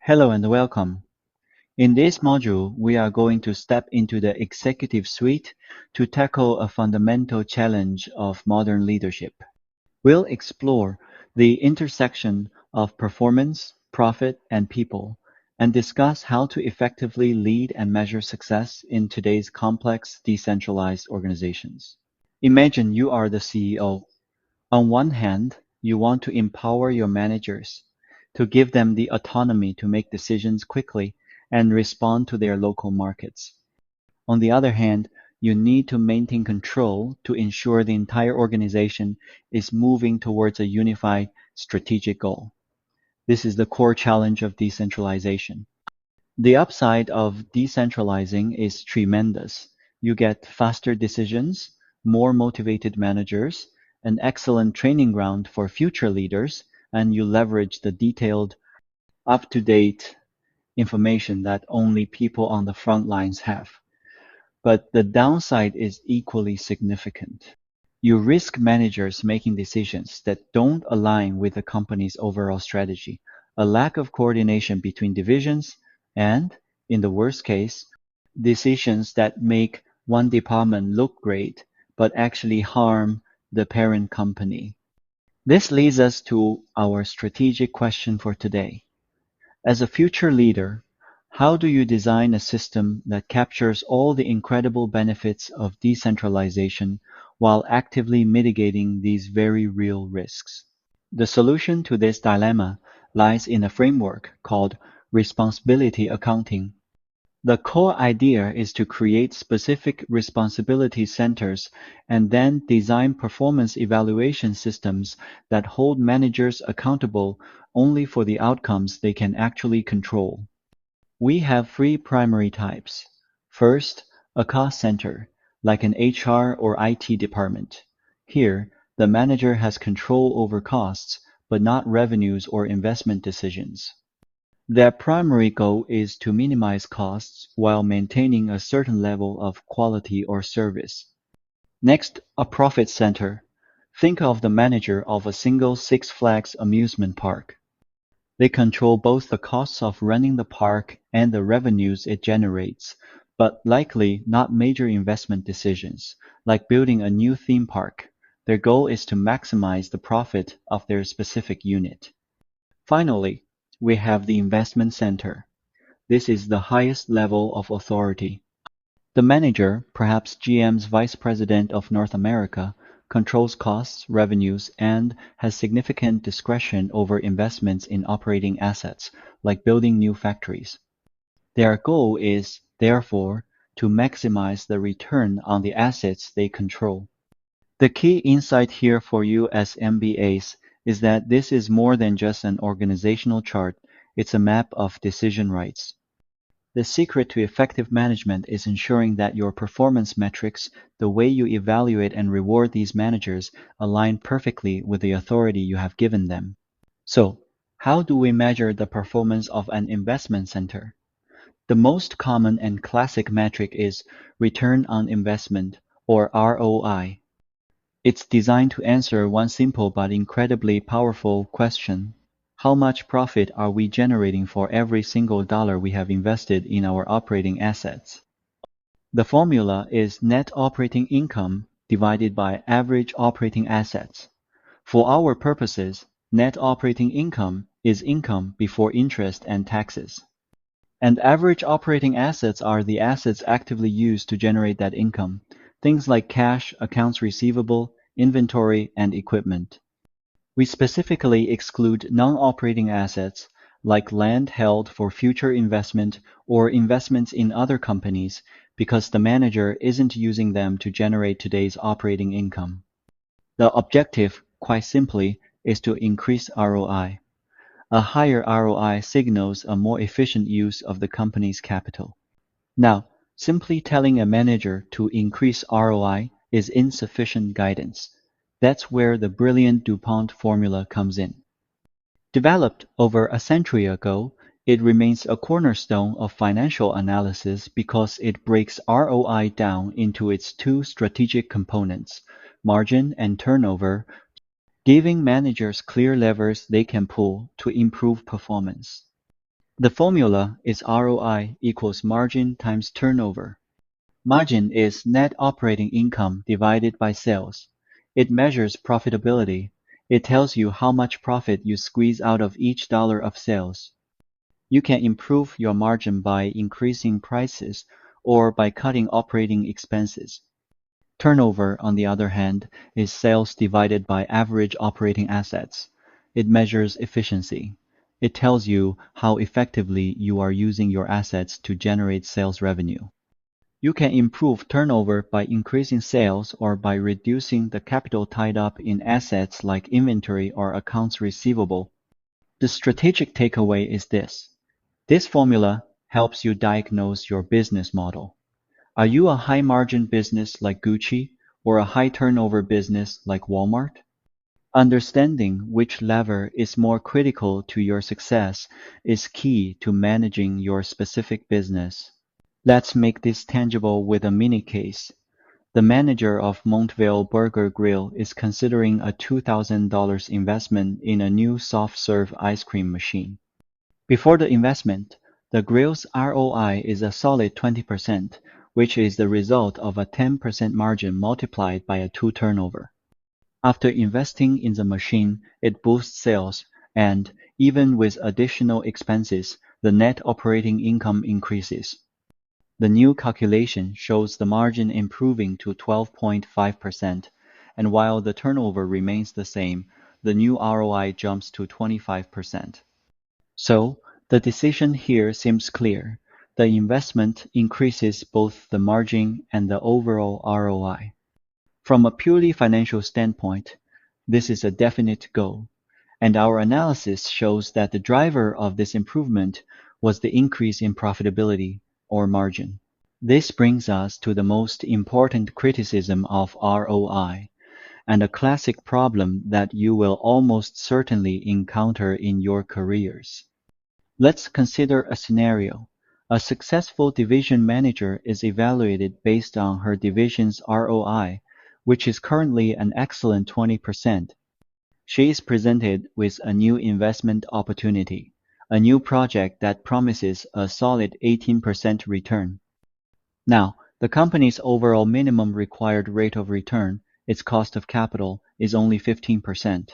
Hello and welcome. In this module, we are going to step into the executive suite to tackle a fundamental challenge of modern leadership. We'll explore the intersection of performance, profit, and people, and discuss how to effectively lead and measure success in today's complex, decentralized organizations. Imagine you are the CEO. On one hand, you want to empower your managers, to give them the autonomy to make decisions quickly and respond to their local markets. On the other hand, you need to maintain control to ensure the entire organization is moving towards a unified strategic goal. This is the core challenge of decentralization. The upside of decentralizing is tremendous. You get faster decisions, more motivated managers, an excellent training ground for future leaders, and you leverage the detailed, up-to-date information that only people on the front lines have. But the downside is equally significant. You risk managers making decisions that don't align with the company's overall strategy, a lack of coordination between divisions, and, in the worst case, decisions that make one department look great but actually harm the parent company. This leads us to our strategic question for today. As a future leader, how do you design a system that captures all the incredible benefits of decentralization while actively mitigating these very real risks? The solution to this dilemma lies in a framework called responsibility accounting. The core idea is to create specific responsibility centers and then design performance evaluation systems that hold managers accountable only for the outcomes they can actually control. We have three primary types. First, a cost center, like an HR or IT department. Here, the manager has control over costs, but not revenues or investment decisions. Their primary goal is to minimize costs while maintaining a certain level of quality or service. Next, a profit center. Think of the manager of a single Six Flags amusement park. They control both the costs of running the park and the revenues it generates, but likely not major investment decisions, like building a new theme park. Their goal is to maximize the profit of their specific unit. Finally, we have the investment center. This is the highest level of authority. The manager, perhaps GM's vice president of North America, controls costs, revenues, and has significant discretion over investments in operating assets, like building new factories. Their goal is, therefore, to maximize the return on the assets they control. The key insight here for you as MBAs is that this is more than just an organizational chart, it's a map of decision rights. The secret to effective management is ensuring that your performance metrics, the way you evaluate and reward these managers, align perfectly with the authority you have given them. So, how do we measure the performance of an investment center? The most common and classic metric is return on investment, or ROI. It's designed to answer one simple but incredibly powerful question. How much profit are we generating for every single dollar we have invested in our operating assets? The formula is net operating income divided by average operating assets. For our purposes, net operating income is income before interest and taxes. And average operating assets are the assets actively used to generate that income. Things like cash, accounts receivable, inventory, and equipment. We specifically exclude non-operating assets like land held for future investment or investments in other companies because the manager isn't using them to generate today's operating income. The objective, quite simply, is to increase ROI. A higher ROI signals a more efficient use of the company's capital. Now, simply telling a manager to increase ROI is insufficient guidance. That's where the brilliant DuPont formula comes in. Developed over a century ago, it remains a cornerstone of financial analysis because it breaks ROI down into its two strategic components, margin and turnover, giving managers clear levers they can pull to improve performance. The formula is ROI equals margin times turnover. Margin is net operating income divided by sales. It measures profitability. It tells you how much profit you squeeze out of each dollar of sales. You can improve your margin by increasing prices or by cutting operating expenses. Turnover, on the other hand, is sales divided by average operating assets. It measures efficiency. It tells you how effectively you are using your assets to generate sales revenue. You can improve turnover by increasing sales or by reducing the capital tied up in assets like inventory or accounts receivable. The strategic takeaway is this. This formula helps you diagnose your business model. Are you a high margin business like Gucci or a high turnover business like Walmart? Understanding which lever is more critical to your success is key to managing your specific business. Let's make this tangible with a mini case. The manager of Montvale Burger Grill is considering a $2,000 investment in a new soft-serve ice cream machine. Before the investment, the grill's ROI is a solid 20%, which is the result of a 10% margin multiplied by a 2 turnover. After investing in the machine, it boosts sales, and even with additional expenses, the net operating income increases. The new calculation shows the margin improving to 12.5%, and while the turnover remains the same, the new ROI jumps to 25%. So, the decision here seems clear. The investment increases both the margin and the overall ROI. From a purely financial standpoint, this is a definite go, and our analysis shows that the driver of this improvement was the increase in profitability, or margin. This brings us to the most important criticism of ROI, and a classic problem that you will almost certainly encounter in your careers. Let's consider a scenario. A successful division manager is evaluated based on her division's ROI, which is currently an excellent 20%. She is presented with a new investment opportunity, a new project that promises a solid 18% return. Now, the company's overall minimum required rate of return, its cost of capital, is only 15%.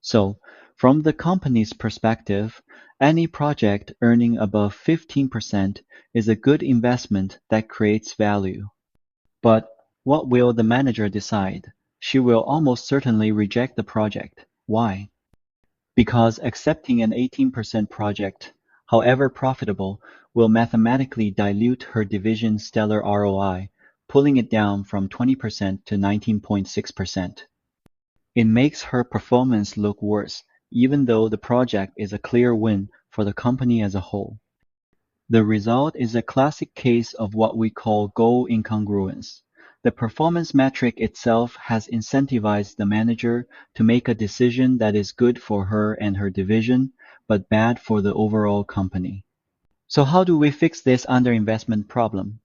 So, from the company's perspective, any project earning above 15% is a good investment that creates value. But what will the manager decide? She will almost certainly reject the project. Why? Because accepting an 18% project, however profitable, will mathematically dilute her division's stellar ROI, pulling it down from 20% to 19.6%. It makes her performance look worse, even though the project is a clear win for the company as a whole. The result is a classic case of what we call goal incongruence. The performance metric itself has incentivized the manager to make a decision that is good for her and her division, but bad for the overall company. So how do we fix this underinvestment problem?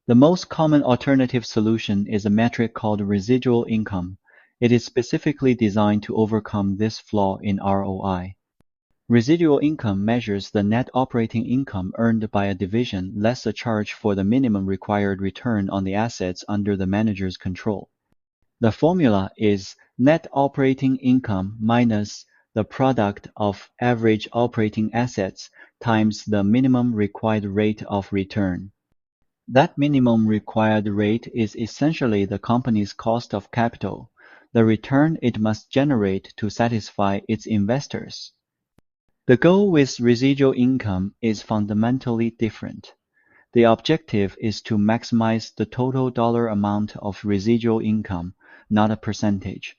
The most common alternative solution is a metric called residual income. It is specifically designed to overcome this flaw in ROI. Residual income measures the net operating income earned by a division less a charge for the minimum required return on the assets under the manager's control. The formula is net operating income minus the product of average operating assets times the minimum required rate of return. That minimum required rate is essentially the company's cost of capital, the return it must generate to satisfy its investors. The goal with residual income is fundamentally different. The objective is to maximize the total dollar amount of residual income, not a percentage.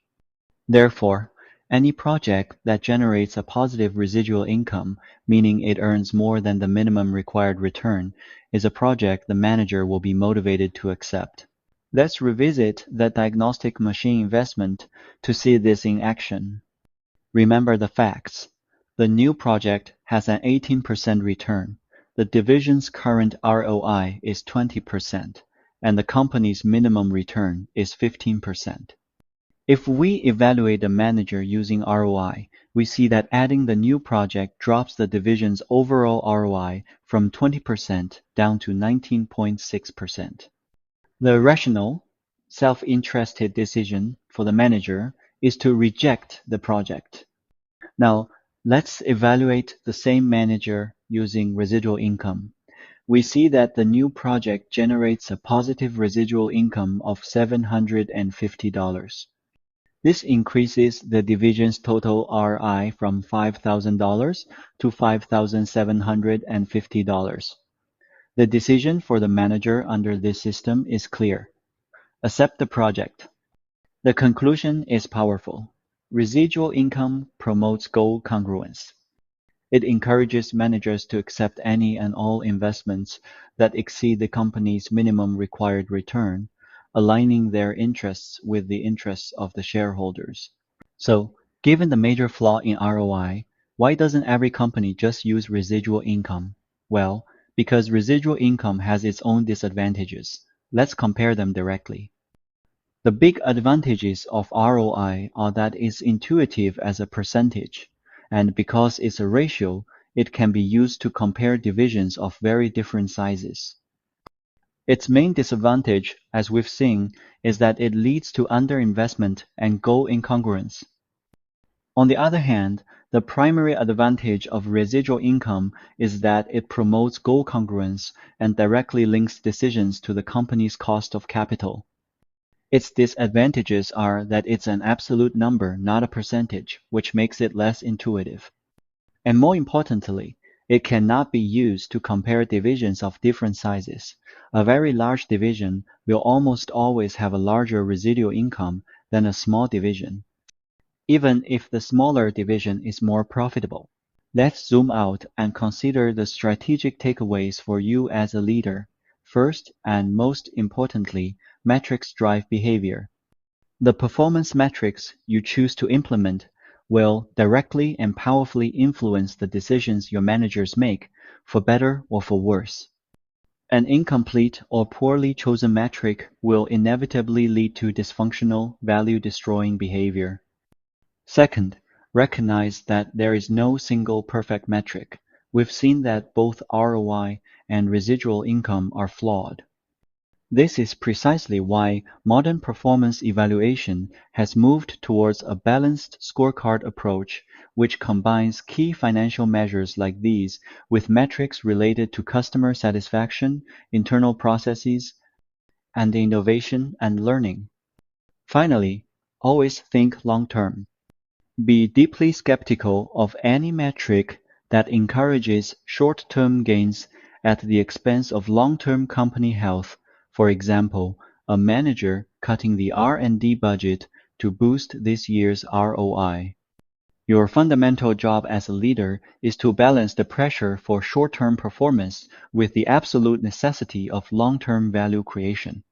Therefore, any project that generates a positive residual income, meaning it earns more than the minimum required return, is a project the manager will be motivated to accept. Let's revisit the diagnostic machine investment to see this in action. Remember the facts. The new project has an 18% return. The division's current ROI is 20%, and the company's minimum return is 15%. If we evaluate the manager using ROI, we see that adding the new project drops the division's overall ROI from 20% down to 19.6%. The rational, self-interested decision for the manager is to reject the project. Now, let's evaluate the same manager using residual income. We see that the new project generates a positive residual income of $750. This increases the division's total RI from $5,000 to $5,750. The decision for the manager under this system is clear. Accept the project. The conclusion is powerful. Residual income promotes goal congruence. It encourages managers to accept any and all investments that exceed the company's minimum required return, aligning their interests with the interests of the shareholders. So, given the major flaw in ROI, why doesn't every company just use residual income? Well, because residual income has its own disadvantages. Let's compare them directly. The big advantages of ROI are that it's intuitive as a percentage, and because it's a ratio, it can be used to compare divisions of very different sizes. Its main disadvantage, as we've seen, is that it leads to underinvestment and goal incongruence. On the other hand, the primary advantage of residual income is that it promotes goal congruence and directly links decisions to the company's cost of capital. Its disadvantages are that it's an absolute number, not a percentage, which makes it less intuitive. And more importantly, it cannot be used to compare divisions of different sizes. A very large division will almost always have a larger residual income than a small division, even if the smaller division is more profitable. Let's zoom out and consider the strategic takeaways for you as a leader. First, and most importantly, metrics drive behavior. The performance metrics you choose to implement will directly and powerfully influence the decisions your managers make, for better or for worse. An incomplete or poorly chosen metric will inevitably lead to dysfunctional, value-destroying behavior. Second, recognize that there is no single perfect metric. We've seen that both ROI and residual income are flawed. This is precisely why modern performance evaluation has moved towards a balanced scorecard approach, which combines key financial measures like these with metrics related to customer satisfaction, internal processes, and innovation and learning. Finally, always think long-term. Be deeply skeptical of any metric that encourages short-term gains at the expense of long-term company health. For example, a manager cutting the R&D budget to boost this year's ROI. Your fundamental job as a leader is to balance the pressure for short-term performance with the absolute necessity of long-term value creation.